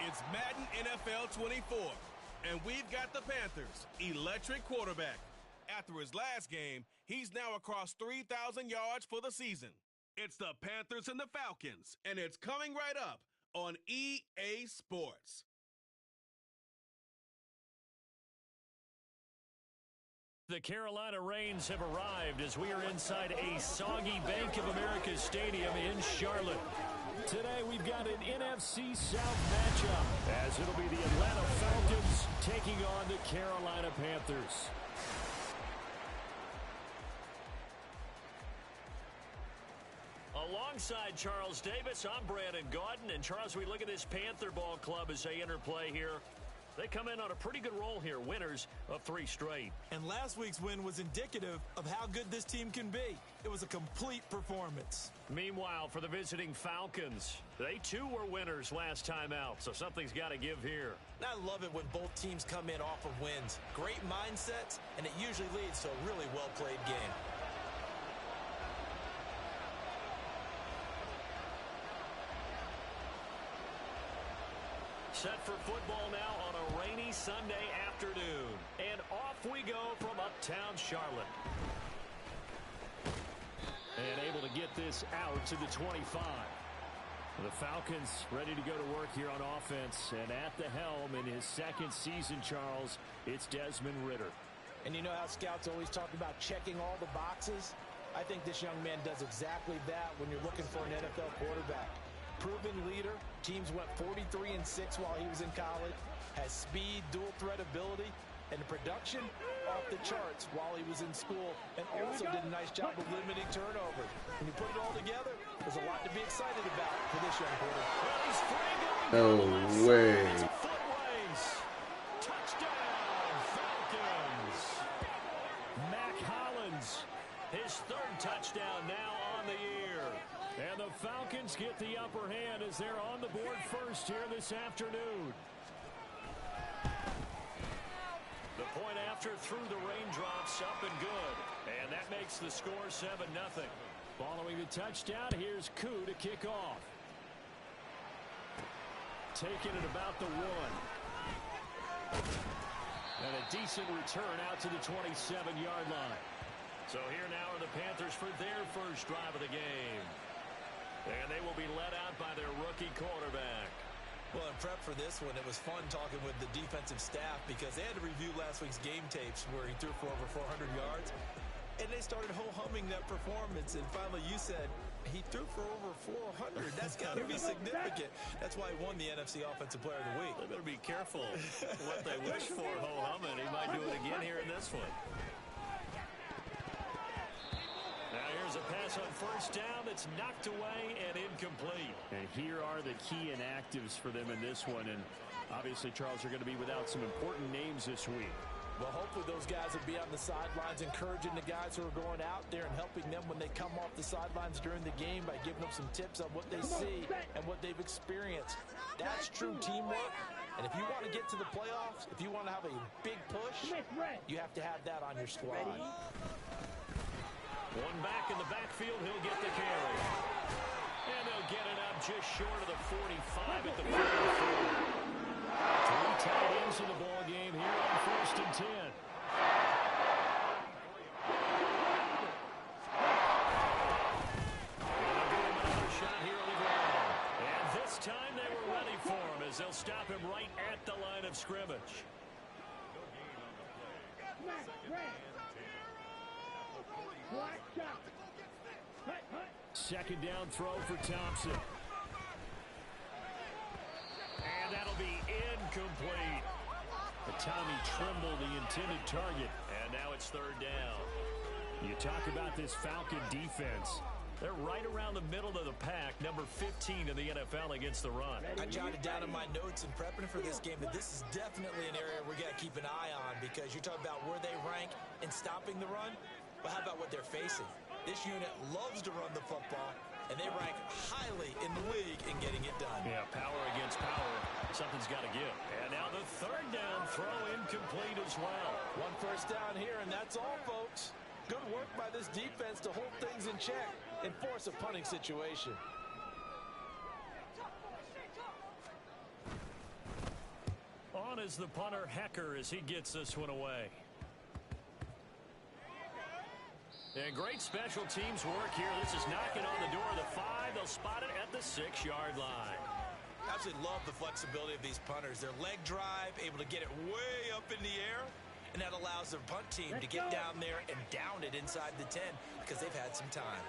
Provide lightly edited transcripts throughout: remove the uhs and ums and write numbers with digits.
It's Madden NFL 24, and we've got the Panthers' electric quarterback. After his last game, he's now across 3,000 yards for the season. It's the Panthers and the Falcons, and it's coming right up on EA Sports. The Carolina Rains have arrived as we are inside a soggy Bank of America Stadium in Charlotte. Today we've got an NFC South matchup as it'll be the Atlanta Falcons taking on the Carolina Panthers. Alongside Charles Davis, I'm Brandon Gaudin. And Charles, we look at this Panther ball club as they interplay here. They come in on a pretty good roll here, winners of 3 straight. And last week's win was indicative of how good this team can be. It was a complete performance. Meanwhile, for the visiting Falcons, they too were winners last time out, so something's got to give here. I love it when both teams come in off of wins. Great mindsets, and it usually leads to a really well-played game. Set for football now on a rainy Sunday afternoon. And off we go from uptown Charlotte. And able to get this out to the 25. The Falcons ready to go to work here on offense. And at the helm in his second season, Charles, it's Desmond Ridder. And you know how scouts always talk about checking all the boxes? I think this young man does exactly that when you're looking for an NFL quarterback. Proven leader. Teams went 43-6 while he was in college. Has speed, dual threat ability, and production off the charts while he was in school. And also did a nice job of limiting turnovers. When you put it all together, there's a lot to be excited about for this young quarterback. No way. Touchdown, Falcons. Mac Hollins, his 3rd touchdown now on the year. And the Falcons get the upper hand as they're on the board first here this afternoon. The point after through the raindrops, up and good. And that makes the score 7-0. Following the touchdown, here's Koo to kick off. Taking it about the 1. And a decent return out to the 27-yard line. So here now are the Panthers for their first drive of the game. And they will be led out by their rookie quarterback. Well, in prep for this one, it was fun talking with the defensive staff because they had to review last week's game tapes where he threw for over 400 yards. And they started ho-humming that performance. And finally, you said he threw for over 400. That's got to be significant. That's why he won the NFC Offensive Player of the Week. They better be careful what they wish for ho-humming. He might do it again here in this one. Now here's a pass on first down that's knocked away and incomplete. And here are the key inactives for them in this one. And obviously, Charles, are going to be without some important names this week. Well, hopefully those guys will be on the sidelines encouraging the guys who are going out there and helping them when they come off the sidelines during the game by giving them some tips on what they see and what they've experienced. That's true teamwork. And if you want to get to the playoffs, if you want to have a big push, you have to have that on your squad. One back in the backfield, he'll get the carry. And they'll get it up just short of the 45 at the 44. 3 tight ends in the ball game here on 1st and 10. Another shot here on the ground. And this time they were ready for him as they'll stop him right at the line of scrimmage. Second down throw for Thompson. And that'll be incomplete. But Tommy Tremble, the intended target. And now it's 3rd down. You talk about this Falcon defense. They're right around the middle of the pack, number 15 in the NFL against the run. I jotted down in my notes in prepping for this game that this is definitely an area we got to keep an eye on because you're talking about where they rank in stopping the run. But how about what they're facing? This unit loves to run the football, and they rank highly in the league in getting it done. Yeah, power against power. Something's got to give. And now the 3rd down throw incomplete as well. 1 first down here, and that's all, folks. Good work by this defense to hold things in check and force a punting situation. On is the punter, Hecker, as he gets this one away. And great special teams work here. This is knocking on the door of the 5. They'll spot it at the 6-yard line. Absolutely love the flexibility of these punters. Their leg drive, able to get it way up in the air, and that allows their punt team to get down there and down it inside the 10 because they've had some time.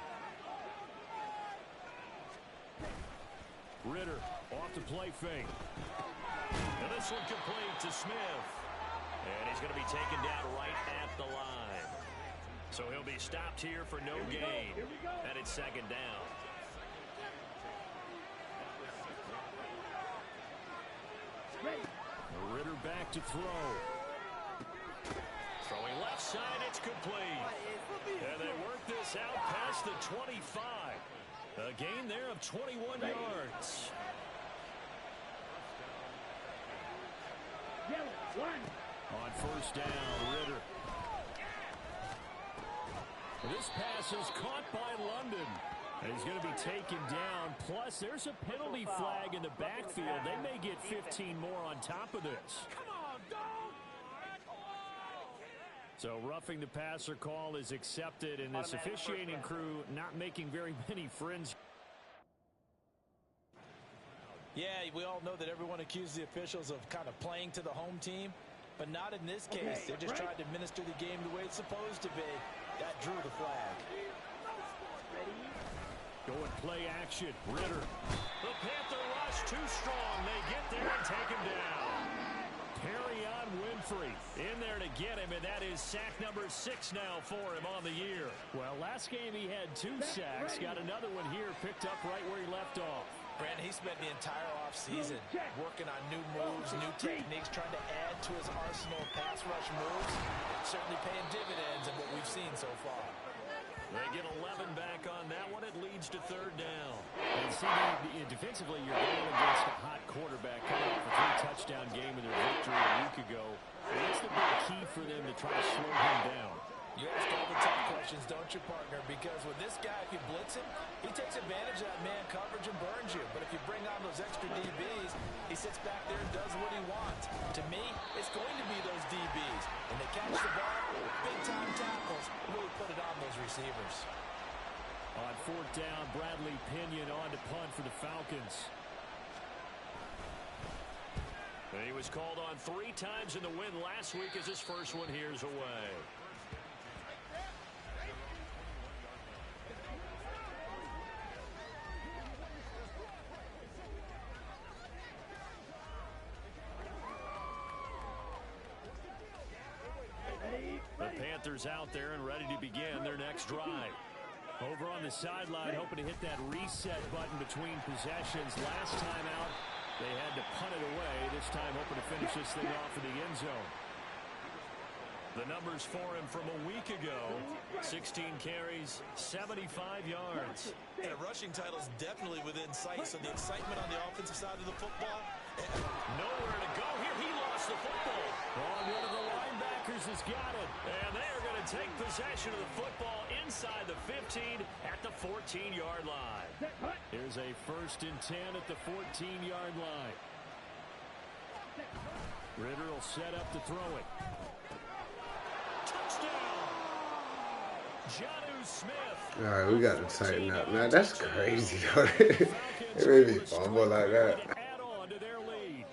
Ritter off the play fake. And this one complete to Smith. And he's going to be taken down right at the line. So he'll be stopped here for no gain. And it's 2nd down. Ritter back to throw. Throwing left side, it's complete. And they work this out past the 25. A gain there of 21 yards. On 1st down, Ritter. This pass is caught by London. And he's going to be taken down. Plus, there's a penalty flag in the backfield. They may get 15 more on top of this. So roughing the passer call is accepted, and this officiating crew not making very many friends. Yeah, we all know that everyone accused the officials of kind of playing to the home team, but not in this case. They just tried to administer the game the way it's supposed to be. That drew the flag. Going play action. Ritter. The Panther rush too strong. They get there and take him down. Perrion Winfrey in there to get him, and that is sack number 6 now for him on the year. Well, last game he had 2 sacks. Got another one here picked up right where he left off. Brandon, he spent the entire offseason working on new moves, new techniques, trying to add to his arsenal of pass rush moves. Certainly paying dividends in what we've seen so far. They get 11 back on that one. It leads to 3rd down. And see, defensively, you're going against a hot quarterback coming off a 3-touchdown game in their victory a week ago. And that's the big key for them to try to slow him down. You ask all the tough questions, don't you, partner? Because with this guy, if you blitz him, he takes advantage of that man coverage and burns you. But if you bring on those extra DBs, he sits back there and does what he wants. To me, it's going to be those DBs. When they catch the ball, big-time tackles, really put it on those receivers. On 4th down, Bradley Pinion on to punt for the Falcons. And he was called on 3 times in the win last week as his first one here's away. The Panthers out there and ready to begin their next drive. Over on the sideline, hoping to hit that reset button between possessions. Last time out, they had to punt it away. This time, hoping to finish this thing off in the end zone. The numbers for him from a week ago: 16 carries, 75 yards. And a rushing title is definitely within sight, so the excitement on the offensive side of the football. Nowhere to go here. He lost the football. One of the linebackers has got it. And they are going to take possession of the football inside the 15 at the 14-yard line. Here's a 1st and 10 at the 14-yard line. Ritter will set up to throw it. Touchdown! Jonnu Smith. All right, we got to tighten up. Man, that's crazy, though. It made me fumble like that. Add on to their lead.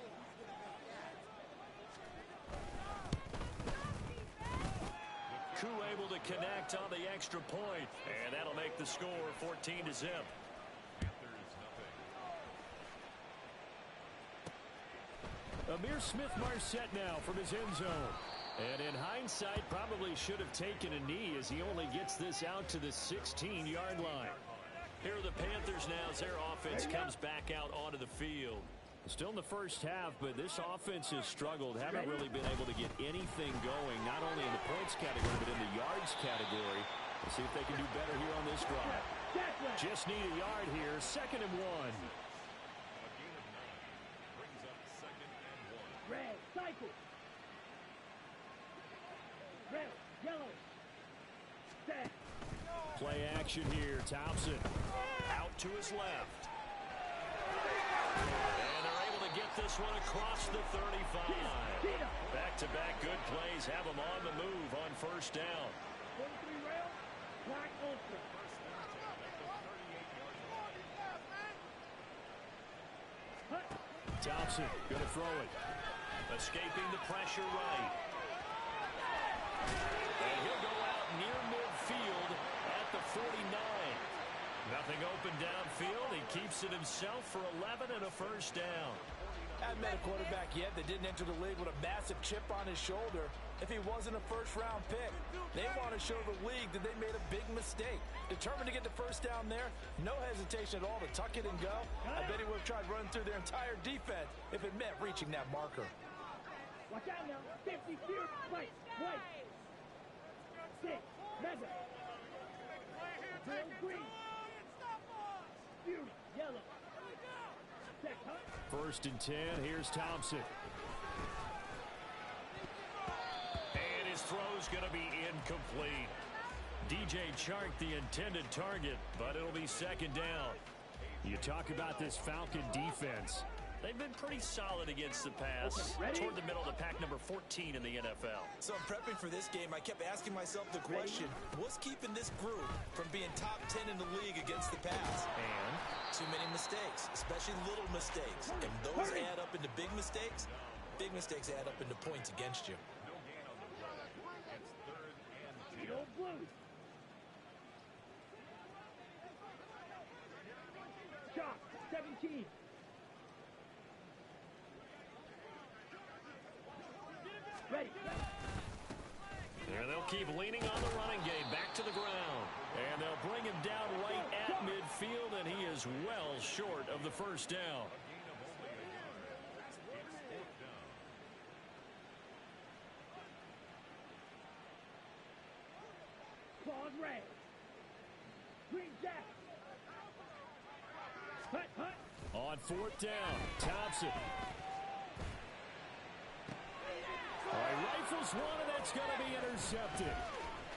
Koo able to connect on the extra point, and that'll make the score 14-0. Ihmir Smith-Marsette now from his end zone. And in hindsight, probably should have taken a knee as he only gets this out to the 16-yard line. Here are the Panthers now as their offense comes back out onto the field. Still in the first half, but this offense has struggled. Haven't really been able to get anything going, not only in the points category, but in the yards category. We'll see if they can do better here on this drive. Just need a yard here. 2nd and 1. Red, cycle. Red, yellow. Set. Play action here. Thompson out to his left. And they're able to get this one across the 35. Back-to-back good plays have them on the move on first down. 43 rail, flag ultra. Thompson going to throw it. Escaping the pressure right. And he'll go out near midfield at the 49. Nothing open downfield. He keeps it himself for 11 and a first down. Haven't met a quarterback yet that didn't enter the league with a massive chip on his shoulder if he wasn't a first-round pick. They want to show the league that they made a big mistake. Determined to get the first down there, no hesitation at all to tuck it and go. I bet he would have tried running through their entire defense if it meant reaching that marker. Watch out now. 50, fear, right, right. 6, mega. 0, green. Fury, yellow. Check, huh? First and 10, here's Thompson. And his throw's going to be incomplete. DJ Chark the intended target, but it'll be second down. You talk about this Falcon defense. They've been pretty solid against the pass, toward the middle of the pack, number 14 in the NFL. So in prepping for this game, I kept asking myself the question, what's keeping this group from being top 10 in the league against the pass? And too many mistakes, especially little mistakes. And those add up into big mistakes. Big mistakes add up into points against you. Go Blues. Shot, 17. Ready. and they'll keep leaning on the running game back to the ground. And they'll bring him down right at midfield, and he is well short of the first down. Claws red. Green jack. Hut, hut. On fourth down, Thompson. All right, rifles one, and that's going to be intercepted.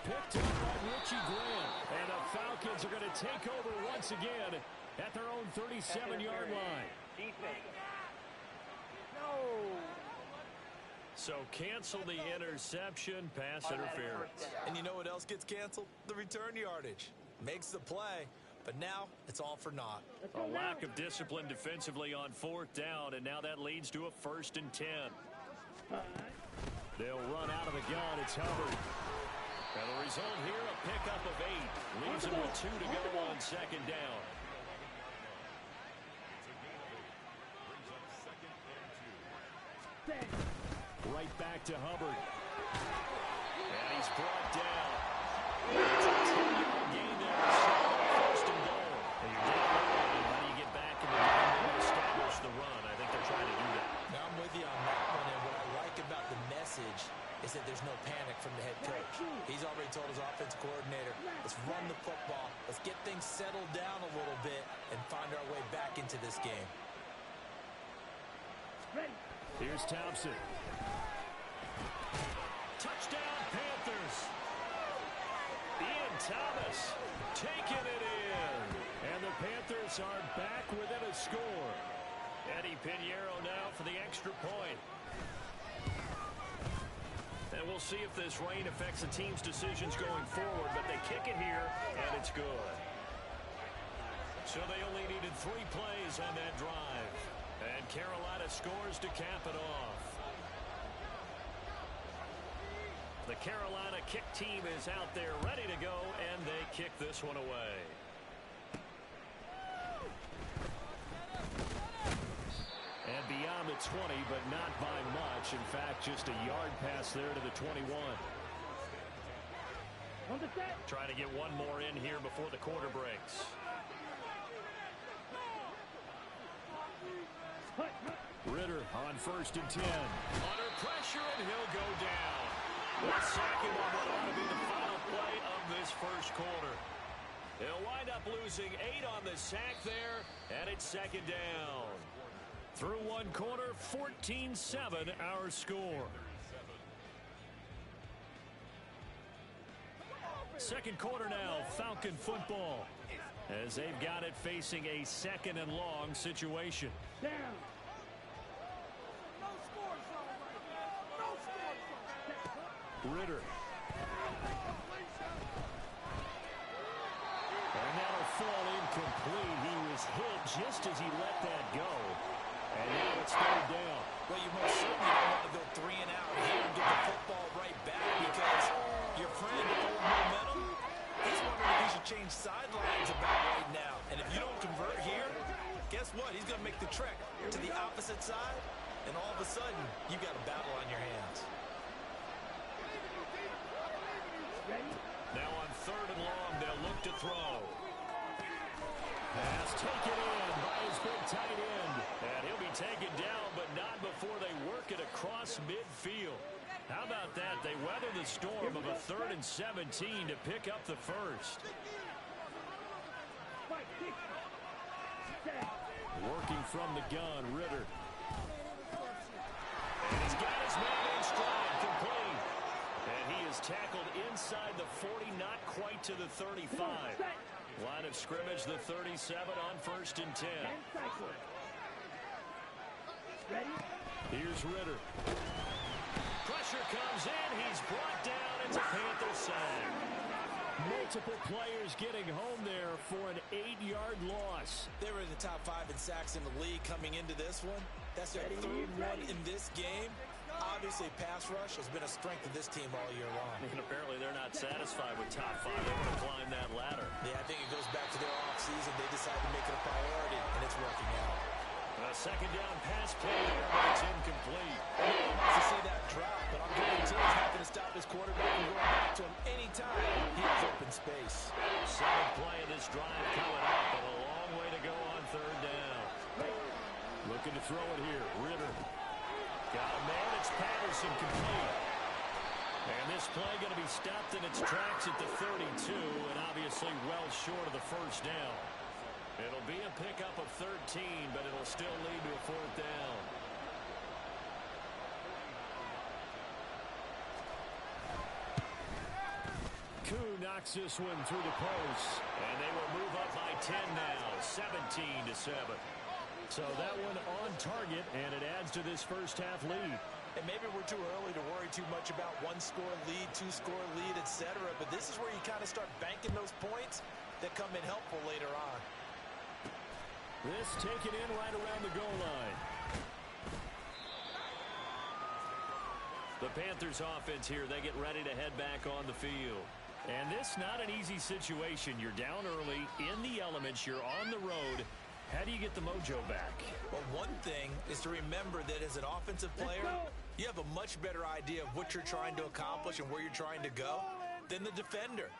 Picked up by Richie Graham. And the Falcons are going to take over once again at their own 37-yard line. So cancel the interception, pass interference. And you know what else gets canceled? The return yardage. Makes the play, but now it's all for naught. A lack of discipline defensively on fourth down, and now that leads to a 1st and 10. They'll run out of the gun. It's Hubbard. And the result here, a pickup of 8. Leaves them with 2 to go on second down. Right back to Hubbard. And he's brought down. It's a 10-yard gain there. 1st and goal. And you're down the line. How do you get back in the game and establish the run? I think they're trying to do that. Now I'm with you on that one, and what I like about the message is that there's no panic from the head coach. He's already told his offense coordinator, let's run the football, let's get things settled down a little bit and find our way back into this game. Ready. Here's Thompson. Touchdown, Panthers. Ian Thomas taking it in. And the Panthers are back within a score. Eddie Pinheiro now for the extra point. And we'll see if this rain affects the team's decisions going forward, but they kick it here, and it's good. So they only needed 3 plays on that drive. And Carolina scores to cap it off. The Carolina kick team is out there ready to go, and they kick this one away. And beyond the 20, but not by much. In fact, just a yard pass there to the 21. On the set. Trying to get one more in here before the quarter breaks. Hut, hut. Ritter on 1st and 10. Under pressure, and he'll go down. The second on what ought to be the final play of this first quarter. He'll wind up losing 8 on the sack there, and it's second down. Through one quarter, 14-7 our score. Second quarter now, Falcon football. As they've got it facing a 2nd and long situation. Down. Ritter. And that'll fall incomplete. He was hit just as he let that go. And now it's third down. Well, you most certainly don't want to go 3 and out here and get the football right back because your friend, old momentum, he's wondering if he should change sidelines about right now. And if you don't convert here, guess what? He's going to make the trek to the opposite side, and all of a sudden, you've got a battle on your hands. Now on third and long, they'll look to throw. Pass taken in by his big tight end. And he'll be taken down, but not before they work it across midfield. How about that? They weather the storm of a 3rd and 17 to pick up the first. Working from the gun, Ritter. And he's got his man in stride, complete. And he is tackled inside the 40, not quite to the 35. Line of scrimmage, the 37 on 1st and 10. Here's Ritter. Pressure comes in. He's brought down. It's a Panther sack. Multiple players getting home there for an 8-yard loss. They were in the top 5 in sacks in the league coming into this one. That's their 3rd one in this game. Obviously, pass rush has been a strength of this team all year long. And apparently they're not satisfied with top 5. They want to climb that ladder. Yeah, I think it goes back to their offseason. They decided to make it a priority, and it's working out. A 2nd down pass play there, but it's incomplete. He wants to see that drop, but I'm guarantee he's not going to stop his quarterback from going back to him anytime he has open space. 7th play of this drive coming up, but a long way to go on 3rd down. Looking to throw it here. Ritter. Got a man. It's Patterson, complete. And this play going to be stopped in its tracks at the 32, and obviously well short of the first down. It'll be a pickup of 13, but it'll still lead to a 4th down. Koo knocks this one through the post, and they will move up by 10 now, 17-7. So that one on target, and it adds to this first half lead. And maybe we're too early to worry too much about 1-score lead, 2-score lead, etc. But this is where you kind of start banking those points that come in helpful later on. This taken in right around the goal line. The Panthers offense here, they get ready to head back on the field. And this not an easy situation. You're down early, in the elements, you're on the road. How do you get the mojo back? Well, one thing is to remember that as an offensive player, you have a much better idea of what you're trying to accomplish and where you're trying to go than the defender.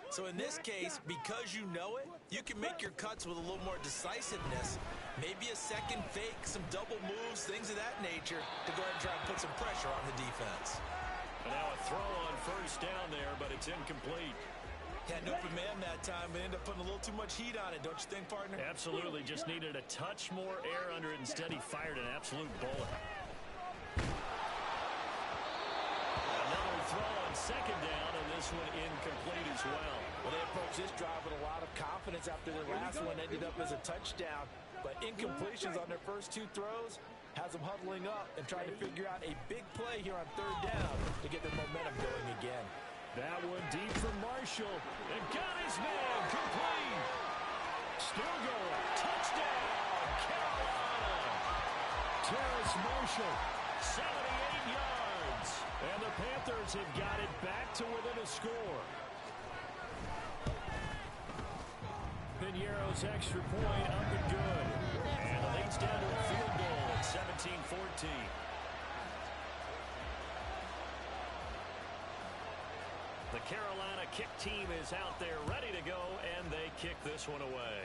So in this case, because you know it, you can make your cuts with a little more decisiveness. Maybe a second fake, some double moves, things of that nature to go ahead and try and put some pressure on the defense. And now a throw on first down there, but it's incomplete. Had an open man that time, but ended up putting a little too much heat on it, don't you think, partner? Absolutely. Just needed a touch more air under it. Instead, he fired an absolute bullet. Another throw on 2nd down, and this one incomplete as well. Well, they approached this drive with a lot of confidence after their last one ended up as a touchdown. But incompletions on their first 2 throws has them huddling up and trying to figure out a big play here on 3rd down to get their momentum going again. That one deep from Marshall. And got his man, complete. Still going. Touchdown, Carolina. Terrace Marshall, 78 yards. And the Panthers have got it back to within a score. Piñeiro's extra point up and good. And it leads down to a field goal at 17-14. The Carolina kick team is out there ready to go, and they kick this one away.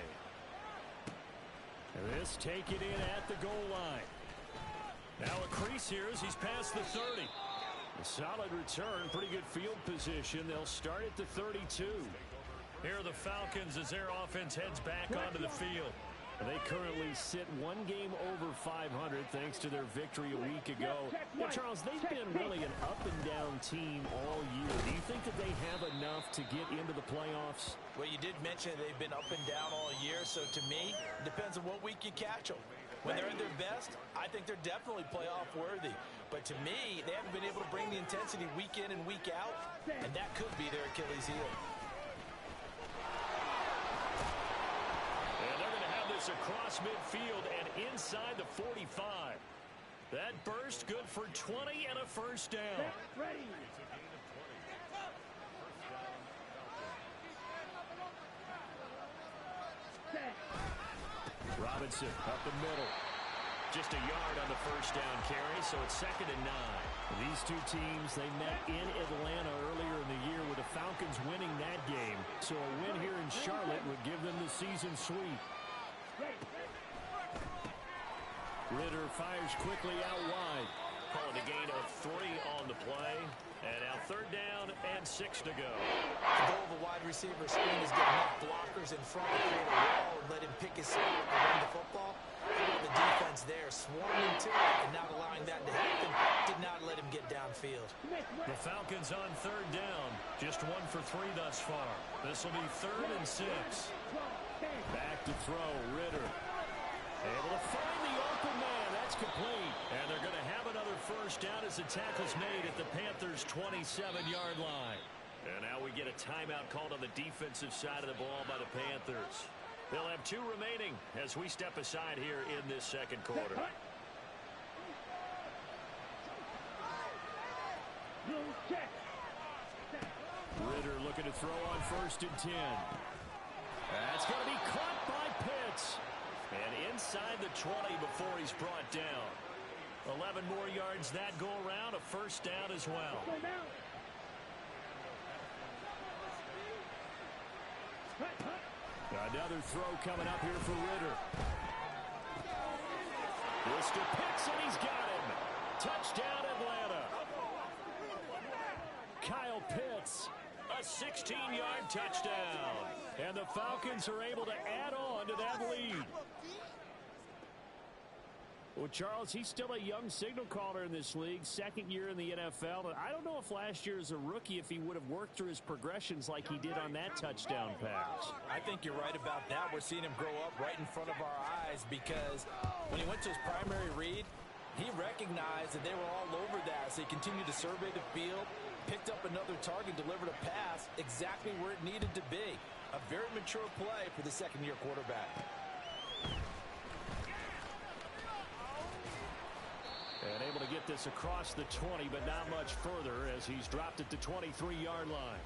This taken in at the goal line. Now a crease here as he's past the 30. A solid return, pretty good field position. They'll start at the 32. Here are the Falcons as their offense heads back onto the field. They currently sit 1 game over 500 thanks to their victory a week ago. Now, Charles, they've been really an up-and-down team all year. Do you think that they have enough to get into the playoffs? Well, you did mention they've been up and down all year, so to me, it depends on what week you catch them. When they're at their best, I think they're definitely playoff worthy. But to me, they haven't been able to bring the intensity week in and week out, and that could be their Achilles heel. And they're going to have this across midfield and inside the 45. That burst good for 20 and a first down. Ready. Set. Robinson up the middle. Just a yard on the first down carry, so it's 2nd and 9. These two teams, they met in Atlanta earlier in the year with the Falcons winning that game. So a win here in Charlotte would give them the season sweep. Ritter fires quickly out wide. Calling a gain of 3 on the play. And now 3rd down and 6 to go. The goal of a wide receiver screen is get enough blockers in front to create a wall and let him pick his spot and run the football. The defense there swarming to it and not allowing that to happen. Did not let him get downfield. The Falcons on 3rd down. Just 1 for 3 thus far. This will be 3rd and 6. Back to throw, Ritter. Able to find the open man. That's complete. And they're going to have another first down as the tackle's made at the Panthers' 27-yard line. And now we get a timeout called on the defensive side of the ball by the Panthers. They'll have 2 remaining as we step aside here in this 2nd quarter. Ritter looking to throw on 1st and 10. That's going to be caught by Pitts. And inside the 20 before he's brought down. 11 more yards that go around, a first down as well. Another throw coming up here for Ritter. This to Pitts, and he's got him. Touchdown, Atlanta. Kyle Pitts, a 16-yard touchdown. And the Falcons are able to add on to that lead. Well, Charles, he's still a young signal caller in this league, 2nd year in the NFL. And I don't know if last year as a rookie, if he would have worked through his progressions like he did on that touchdown pass. I think you're right about that. We're seeing him grow up right in front of our eyes because when he went to his primary read, he recognized that they were all over that. So he continued to survey the field, picked up another target, delivered a pass exactly where it needed to be. A very mature play for the 2nd-year quarterback. And able to get this across the 20, but not much further as he's dropped it to 23-yard line.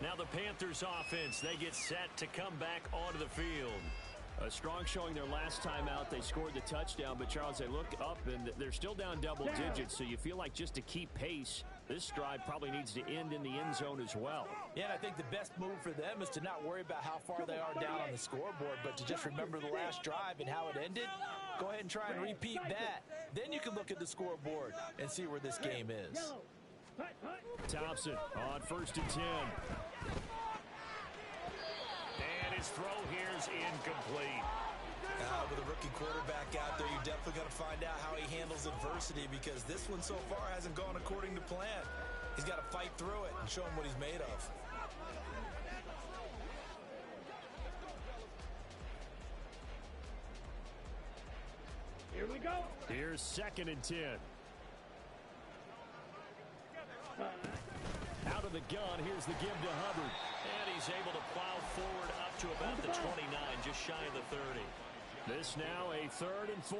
Now the Panthers offense, they get set to come back onto the field. A strong showing their last time out. They scored the touchdown, but Charles, they look up and they're still down double digits, so you feel like just to keep pace, this drive probably needs to end in the end zone as well. Yeah, and I think the best move for them is to not worry about how far they are down on the scoreboard, but to just remember the last drive and how it ended. Go ahead and try and repeat that. Then you can look at the scoreboard and see where this game is. Thompson on 1st and 10. And his throw here is incomplete. With a rookie quarterback out there, you definitely got to find out how he handles adversity because this one so far hasn't gone according to plan. He's got to fight through it and show him what he's made of. Here we go. Here's 2nd and 10. Out of the gun, here's the give to Hubbard. And he's able to plow forward up to about the 29, just shy of the 30. This now a 3rd and 4.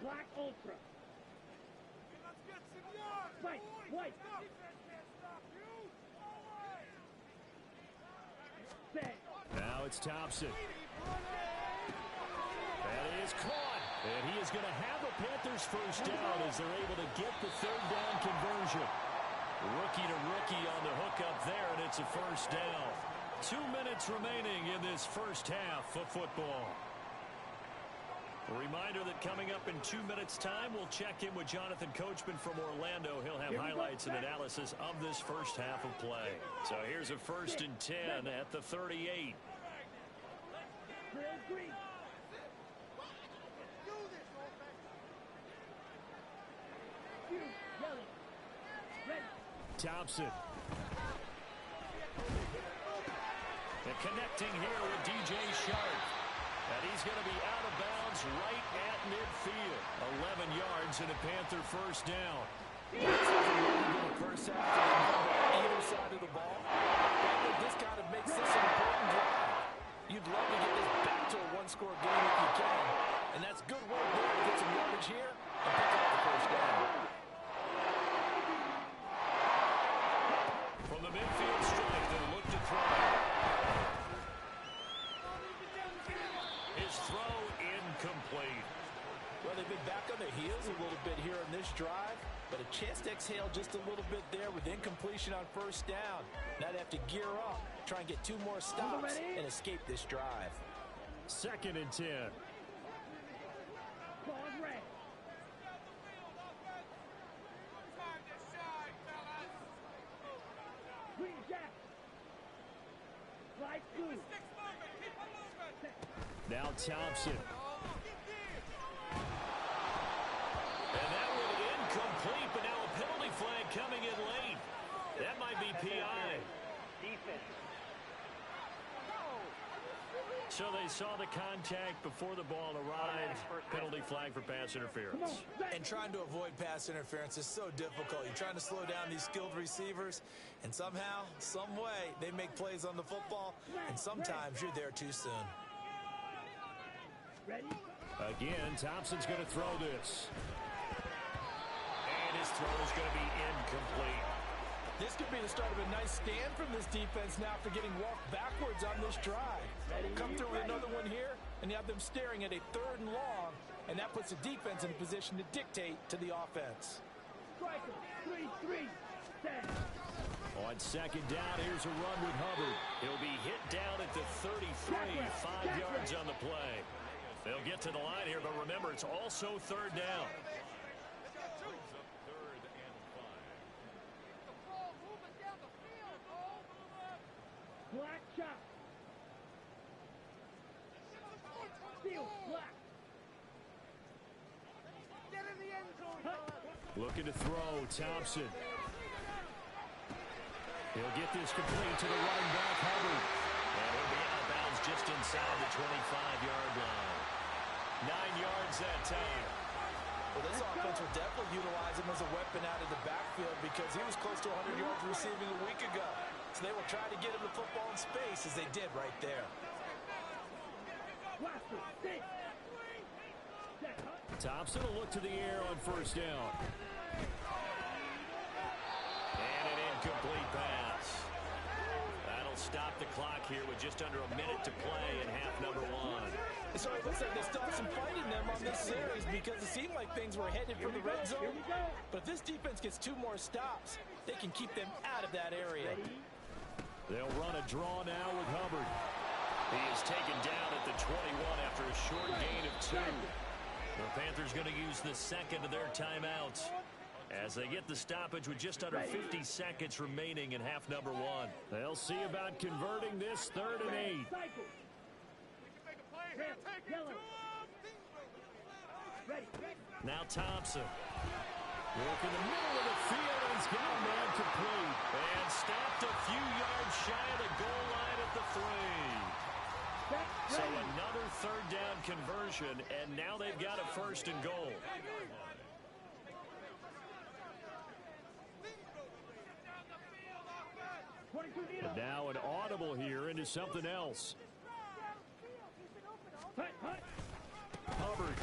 Black Ultra. Fight, white. Set. Now it's Thompson. That is caught. And he is going to have a Panthers first down as they're able to get the 3rd down conversion. Rookie to rookie on the hookup there, and it's a first down. 2 minutes remaining in this first half of football. A reminder that coming up in 2 minutes' time, we'll check in with Jonathan Coachman from Orlando. He'll have highlights and analysis of this first half of play. So here's a 1st and 10 at the 38. Green. Thompson. Connecting here with D.J. Sharp. And he's going to be out of bounds right at midfield. 11 yards and a Panther first down. First half, either side of the ball. I think this kind of makes this an important drive. You'd love to get this back to a one-score game if you can. And that's good work there to get some yardage here and pick up the first down. From the midfield strike, they'll look to throw. His throw incomplete. Well, they've been back on their heels a little bit here in this drive, but a chance to exhale just a little bit there with incompletion on first down. Now they have to gear up, try and get 2 more stops, and escape this drive. 2nd and 10. Ball red. Green Jack. Light blue. Now Thompson. And that one incomplete, but now a penalty flag coming in late. That might be PI. So they saw the contact before the ball arrived. Penalty flag for pass interference. And trying to avoid pass interference is so difficult. You're trying to slow down these skilled receivers, and somehow, some way, they make plays on the football, and sometimes you're there too soon. Ready? Again, Thompson's going to throw this. And his throw is going to be incomplete. This could be the start of a nice stand from this defense now for getting walked backwards on this drive. Come through with another one here, and you have them staring at a 3rd and long, and that puts the defense in a position to dictate to the offense. Striker. 3-3. Set. On 2nd down, here's a run with Hubbard. He'll be hit down at the 33, 5 yards on the play. They'll get to the line here, but remember, it's also 3rd down. Black chop. Steel. Black. Get in the end zone. Looking to throw, Thompson. He'll get this complete to the running back, Hubbard. And he'll be out of bounds just inside the 25-yard line. 9 yards that time. Well, this offense will definitely utilize him as a weapon out of the backfield because he was close to 100 yards receiving a week ago. So they will try to get him the football in space as they did right there. Blaster. Six. Set. Thompson will look to the air on first down. And an incomplete pass. That'll stop the clock here with just under a minute to play in half number 1. So it looks like they still have some fight in them on this series because it seemed like things were headed for the red zone. But if this defense gets 2 more stops, they can keep them out of that area. They'll run a draw now with Hubbard. He is taken down at the 21 after a short gain of 2. The Panthers going to use the 2nd of their timeouts as they get the stoppage with just under 50 seconds remaining in half number 1. They'll see about converting this 3rd and 8. Now Thompson. Work in the middle of the field, and he's got a man complete. And stopped a few yards shy of the goal line at the 3. So another 3rd down conversion, and now they've got a 1st and goal. And now an audible here into something else. Hubbard.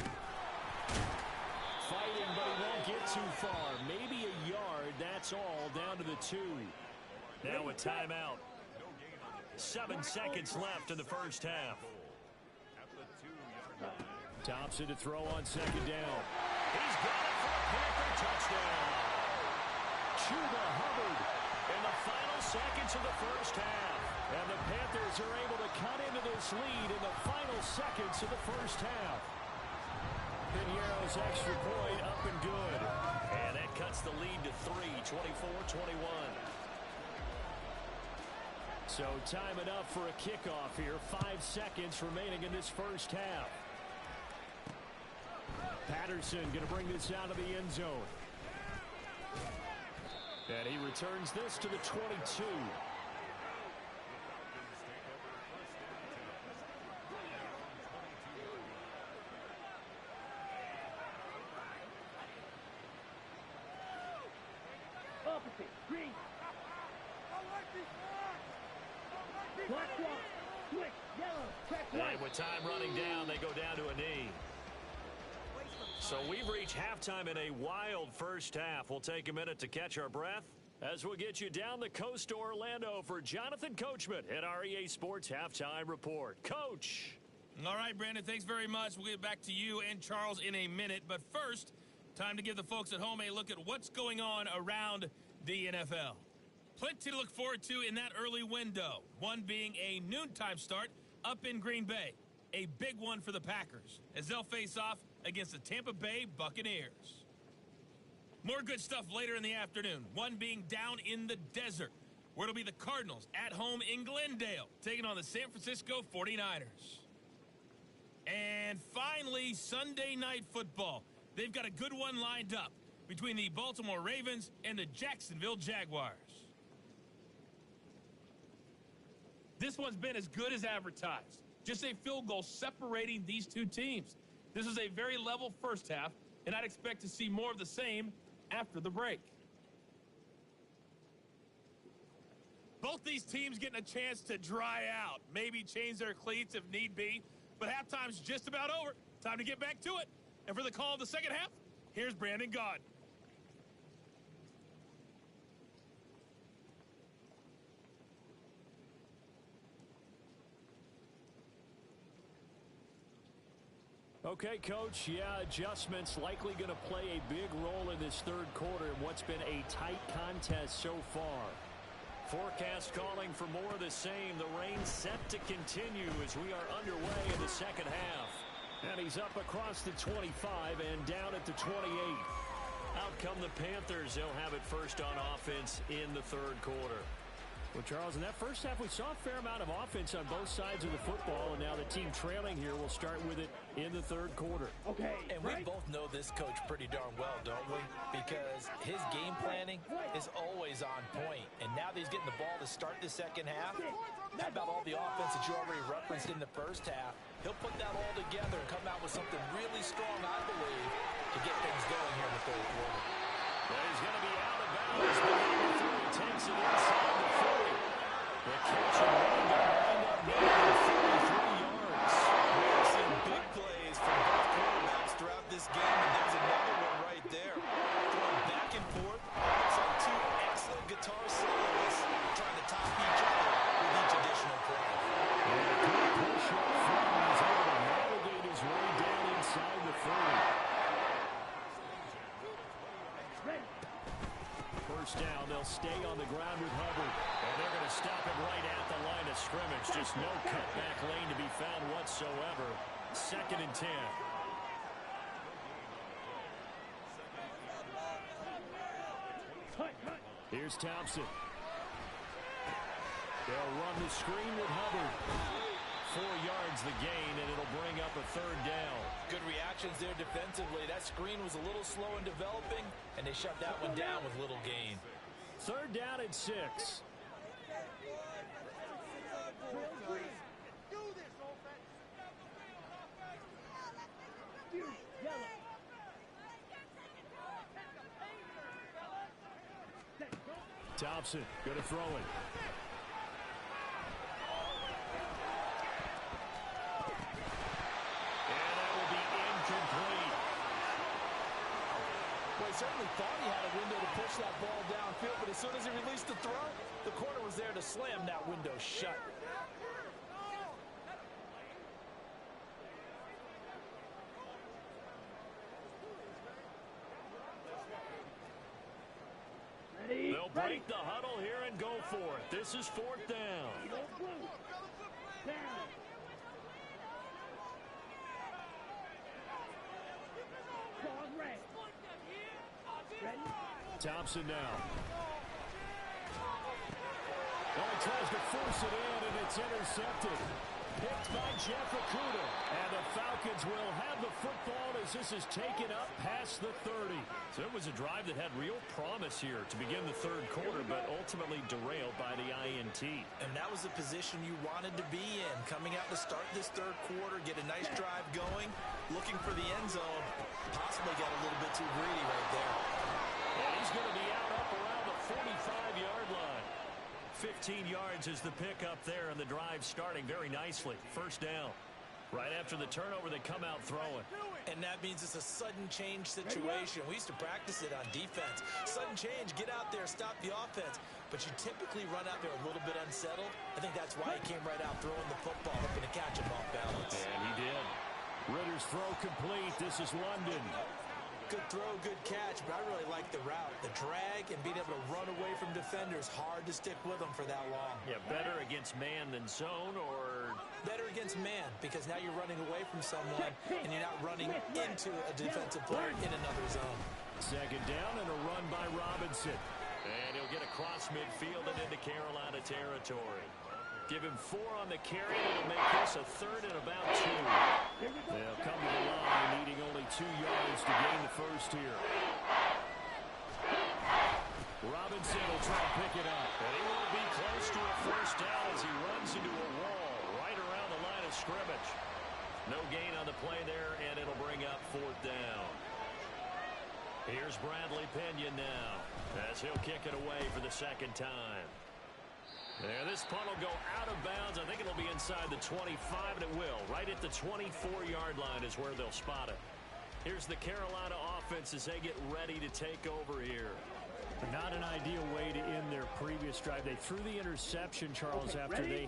Fighting, but he won't get too far. Maybe a yard, that's all, down to the 2. Now a timeout. 7 seconds left in the first half. Thompson to throw on 2nd down. He's got it for a Panther touchdown. Chuba Hubbard in the final seconds of the first half. And the Panthers are able to cut into this lead in the final seconds of the first half. Piñeiro's extra point up and good. And that cuts the lead to 3, 24-21. So time enough for a kickoff here. 5 seconds remaining in this first half. Patterson going to bring this out of the end zone. And he returns this to the 22. it. Green. Black one. Switch. Yellow. Check white. And with time running down, they go down to a knee. So we've reached halftime in a wild first half. We'll take a minute to catch our breath as we'll get you down the coast to Orlando for Jonathan Coachman at our EA Sports Halftime Report. Coach. All right, Brandon, thanks very much. We'll get back to you and Charles in a minute. But first, time to give the folks at home a look at what's going on around the NFL. Plenty to look forward to in that early window. One being a noontime start up in Green Bay. A big one for the Packers as they'll face off against the Tampa Bay Buccaneers. More good stuff later in the afternoon. One being down in the desert, where it'll be the Cardinals at home in Glendale, taking on the San Francisco 49ers. And finally, Sunday Night Football. They've got a good one lined up between the Baltimore Ravens and the Jacksonville Jaguars. This one's been as good as advertised. Just a field goal separating these two teams. This is a very level first half, and I'd expect to see more of the same after the break. Both these teams getting a chance to dry out, maybe change their cleats if need be, but halftime's just about over. Time to get back to it. And for the call of the second half, here's Brandon Gaudin. Okay, Coach, yeah, adjustments likely going to play a big role in this third quarter in what's been a tight contest so far. Forecast calling for more of the same. The rain set to continue as we are underway in the second half. And he's up across the 25 and down at the 28. Out come the Panthers. They'll have it first on offense in the third quarter. Well, Charles, in that first half, we saw a fair amount of offense on both sides of the football, and now the team trailing here will start with it in the third quarter. Okay, and we both know this coach pretty darn well, don't we? Because his game planning is always on point, and now that he's getting the ball to start the second half, how about all the offense that you already referenced in the first half? He'll put that all together and come out with something really strong, I believe, to get things going here in the third quarter. Well, he's going to be out of bounds, but he takes it inside the 40. The catch and run to wind up needing 43 yards. We have seen big plays from both quarterbacks throughout this game, and there's another one right there. Throwing back and forth. It's like two excellent guitar soloists trying to top each other with each additional play. And a good push up front. He's able to navigate his way down inside the 30. First down, they'll stay on the ground with Hubbard. And they're going to stop him right at the line of scrimmage. Just no cutback lane to be found whatsoever. 2nd and 10. Here's Thompson. They'll run the screen with Hubbard. 4 yards the gain, and it'll bring up a third down. Good reactions there defensively. That screen was a little slow in developing, and they shut that one down with little gain. 3rd down and 6. Thompson going to throw it. Certainly thought he had a window to push that ball downfield, but as soon as he released the throw, the corner was there to slam that window shut. They'll break the huddle here and go for it. This is 4th down. Thompson now. Well, he tries to force it in, and it's intercepted. Picked by Jeff Okudah. And the Falcons will have the football as this is taken up past the 30. So it was a drive that had real promise here to begin the third quarter, but ultimately derailed by the INT. And that was the position you wanted to be in. Coming out to start this third quarter, get a nice drive going, looking for the end zone. Possibly got a little bit too greedy right there. And he's going to be out up around the 45 15 yards is the pickup there, and the drive starting very nicely. First down. Right after the turnover, they come out throwing. And that means it's a sudden change situation. We used to practice it on defense. Sudden change, get out there, stop the offense. But you typically run out there a little bit unsettled. I think that's why he came right out throwing the football, hoping to catch him off balance. And he did. Ritter's throw complete. This is London. Good throw, good catch, but I really like the route. The drag and being able to run away from defenders, hard to stick with them for that long. Yeah, better against man than zone, or... Better against man, because now you're running away from someone and you're not running into a defensive player in another zone. Second down and a run by Robinson. And he'll get across midfield and into Carolina territory. Give him 4 on the carry, and it'll make this a third and about 2. They'll come to the line, needing only 2 yards to gain the first here. Robinson will try to pick it up. And he won't be close to a first down as he runs into a wall right around the line of scrimmage. No gain on the play there, and it'll bring up 4th down. Here's Bradley Pinion now, as he'll kick it away for the second time. There, this punt will go out of bounds. I think it'll be inside the 25, and it will. Right at the 24-yard line is where they'll spot it. Here's the Carolina offense as they get ready to take over here. Not an ideal way to end their previous drive. They threw the interception, Charles, after they...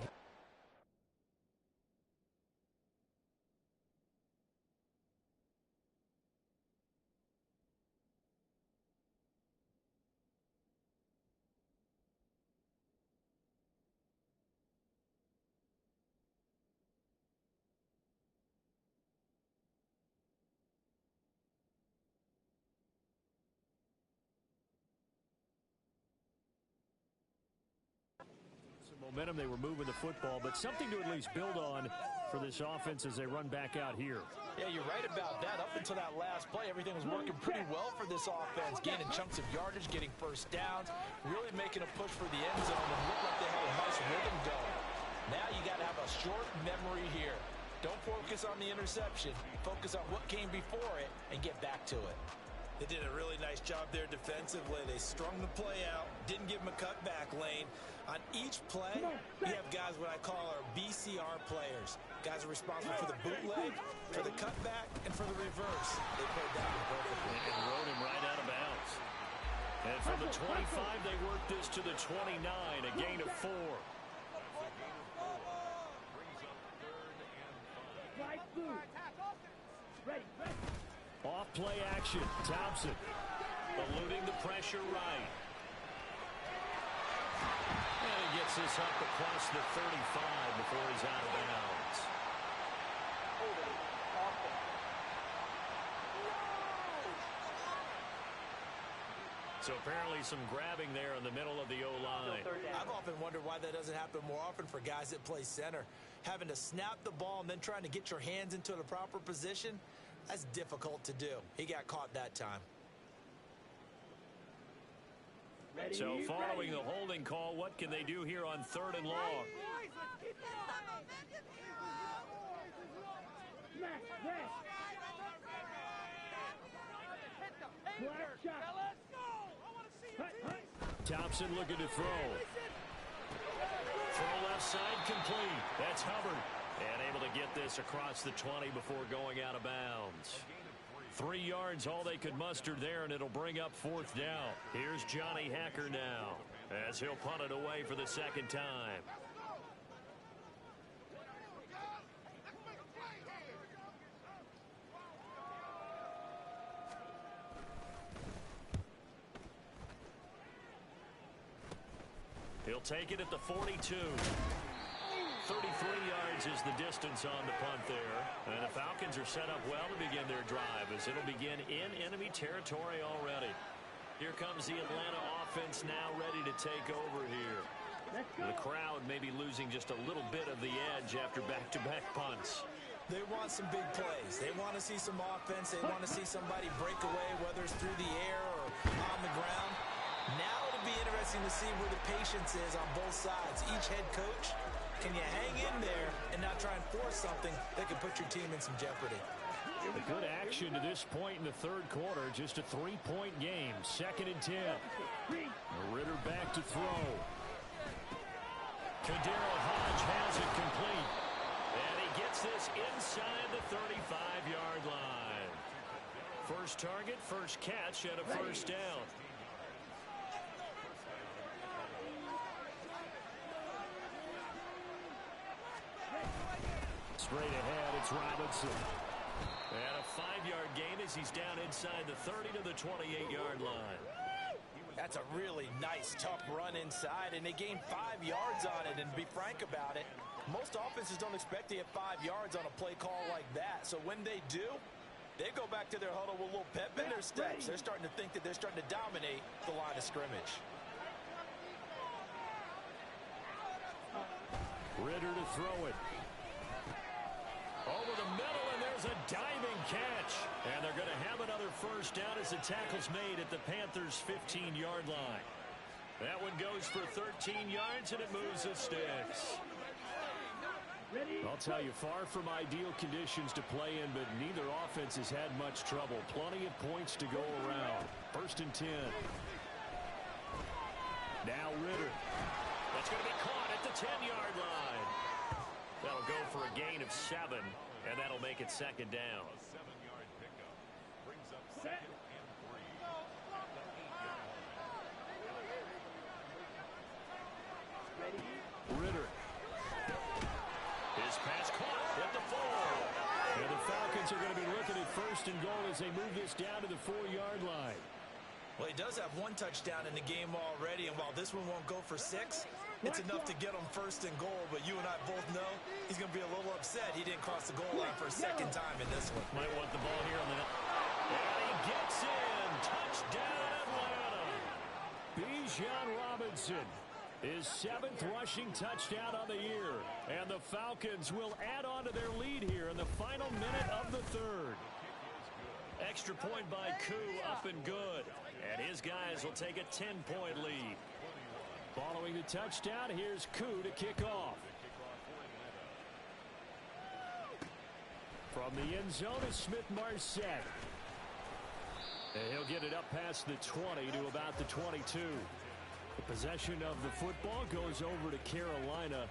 momentum. They were moving the football, but something to at least build on for this offense as they run back out here. Yeah, you're right about that. Up until that last play, everything was working pretty well for this offense, gaining chunks of yardage, getting first downs, really making a push for the end zone, and looked like they had a nice rhythm going. Now you got to have a short memory here. Don't focus on the interception. Focus on what came before it and get back to it. They did a really nice job there defensively. They strung the play out, didn't give him a cutback lane. On each play, we have guys what I call our BCR players. Guys are responsible for the bootleg, for the cutback, and for the reverse. They played that one perfectly. And rode him right out of bounds. And from the 25, they worked this to the 29, a gain of 4. Off play action. Thompson eluding the pressure right. And he gets this up across the 35 before he's out of bounds. So apparently some grabbing there in the middle of the O-line. I've often wondered why that doesn't happen more often for guys that play center. Having to snap the ball and then trying to get your hands into the proper position, that's difficult to do. He got caught that time. So following the holding call, what can they do here on 3rd and long? Thompson looking to throw. Throw left side complete. That's Hubbard. And able to get this across the 20 before going out of bounds. 3 yards, all they could muster there, and it'll bring up 4th down. Here's Johnny Hacker now, as he'll punt it away for the second time. He'll take it at the 42. 33 yards is the distance on the punt there. And the Falcons are set up well to begin their drive as it'll begin in enemy territory already. Here comes the Atlanta offense now ready to take over here. The crowd may be losing just a little bit of the edge after back-to-back punts. They want some big plays. They want to see some offense. They want to see somebody break away, whether it's through the air or on the ground. Now it'll be interesting to see where the patience is on both sides. Each head coach, can you hang in there and not try and force something that could put your team in some jeopardy? A good action to this point in the 3rd quarter. Just a 3-point game. 2nd and 10. Ritter back to throw. Kadero Hodge has it complete. And he gets this inside the 35-yard line. First target, first catch, and a first down. Straight ahead, it's Robinson. And a 5-yard gain as he's down inside the 30 to the 28-yard line. That's a really nice, tough run inside, and they gained 5 yards on it. And to be frank about it, most offenses don't expect to get 5 yards on a play call like that. So when they do, they go back to their huddle with a little pep in their steps. They're starting to think that they're starting to dominate the line of scrimmage. Ritter to throw it. Over the middle, and there's a diving catch. And they're going to have another first down as the tackle's made at the Panthers' 15-yard line. That one goes for 13 yards, and it moves the sticks. I'll tell you, far from ideal conditions to play in, but neither offense has had much trouble. Plenty of points to go around. First and 10. Now Ritter. That's going to be caught at the 10-yard line. That'll go for a gain of 7, and that'll make it second down. Ritter. His pass caught at the 4. And the Falcons are going to be looking at first and goal as they move this down to the 4-yard line. Well, he does have 1 touchdown in the game already, and while this one won't go for 6, it's enough to get him first and goal. But you and I both know he's going to be a little upset he didn't cross the goal line for a second time in this one. Might want the ball here on the net. And he gets in. Touchdown, Atlanta. Bijan Robinson. His 7th rushing touchdown on the year. And the Falcons will add on to their lead here in the final minute of the 3rd. Extra point by Koo, up and good. And his guys will take a 10-point lead. Following the touchdown, here's Koo to kick off. From the end zone is Smith-Marsette. And he'll get it up past the 20 to about the 22. The possession of the football goes over to Carolina.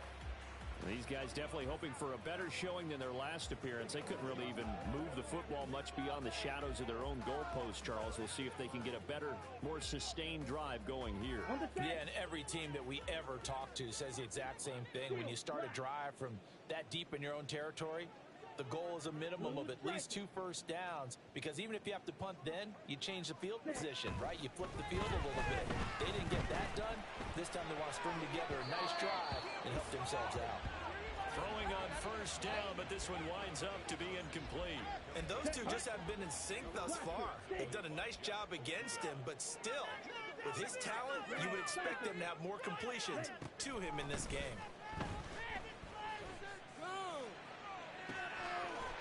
These guys definitely hoping for a better showing than their last appearance. They couldn't really even move the football much beyond the shadows of their own goalpost, Charles. We'll see if they can get a better, more sustained drive going here. Yeah, and every team that we ever talk to says the exact same thing. When you start a drive from that deep in your own territory, the goal is a minimum of at least 2 first downs, because even if you have to punt then, you change the field position, right? You flip the field a little bit. They didn't get that done. This time they want to string together a nice drive and help themselves out. Throwing on first down, but this one winds up to be incomplete. And those two just haven't been in sync thus far. They've done a nice job against him, but still, with his talent, you would expect them to have more completions to him in this game.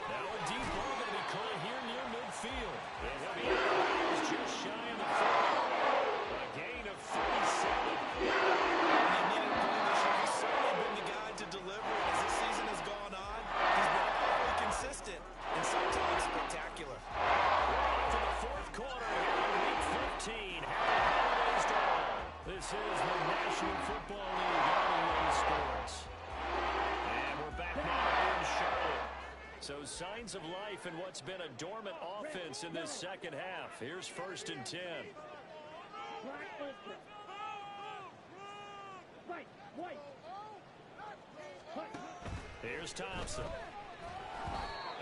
Now a deep ball going to be caught here near midfield. And he'll be out just shy of the 40. A gain of 37. He's certainly been the guy to deliver. As this season has gone on, he's been awfully consistent and sometimes spectacular. To the 4th quarter here in Week 15. Happy holidays to all. This is the National Football League on Sports. And we're back now in Charlotte. So signs of life in what's been a dormant offense in this second half. Here's first and 10. Here's Thompson.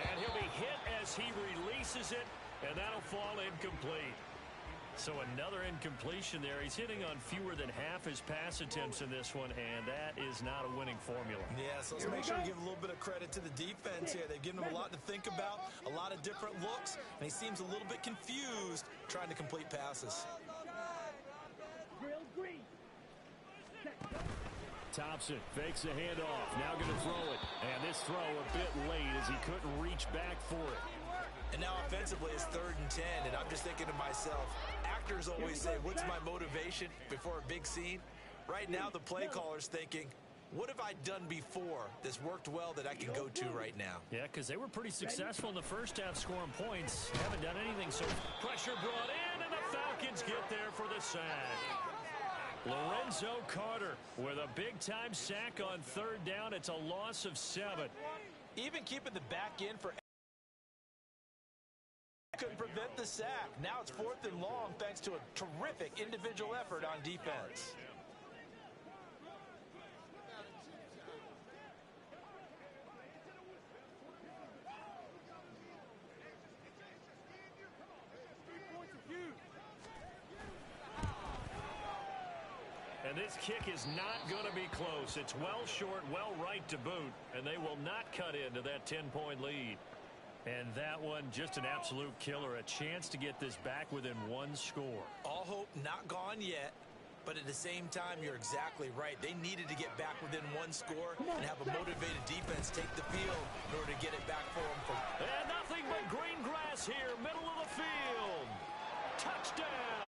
And he'll be hit as he releases it, and that'll fall incomplete. So another incompletion there. He's hitting on fewer than half his pass attempts in this one, and that is not a winning formula. Yeah, so let's make sure we give a little bit of credit to the defense here. They've given him a lot to think about, a lot of different looks, and he seems a little bit confused trying to complete passes. Thompson fakes the handoff, now going to throw it. And this throw a bit late as he couldn't reach back for it. And now offensively it's 3rd and 10, and I'm just thinking to myself, actors always say, what's my motivation before a big scene? Right now the play caller's thinking, what have I done before that's worked well that I can go to right now? Yeah, because they were pretty successful in the first half scoring points. Haven't done anything, so pressure brought in, and the Falcons get there for the sack. Lorenzo Carter with a big-time sack on third down. It's a loss of 7. Even keeping the back in for couldn't prevent the sack. Now it's 4th and long thanks to a terrific individual effort on defense. And this kick is not going to be close. It's well short, well right to boot, and they will not cut into that 10-point lead. And that one, just an absolute killer. A chance to get this back within 1 score. All hope not gone yet, but at the same time, you're exactly right. They needed to get back within 1 score and have a motivated defense take the field in order to get it back for them. And nothing but green grass here, middle of the field. Touchdown.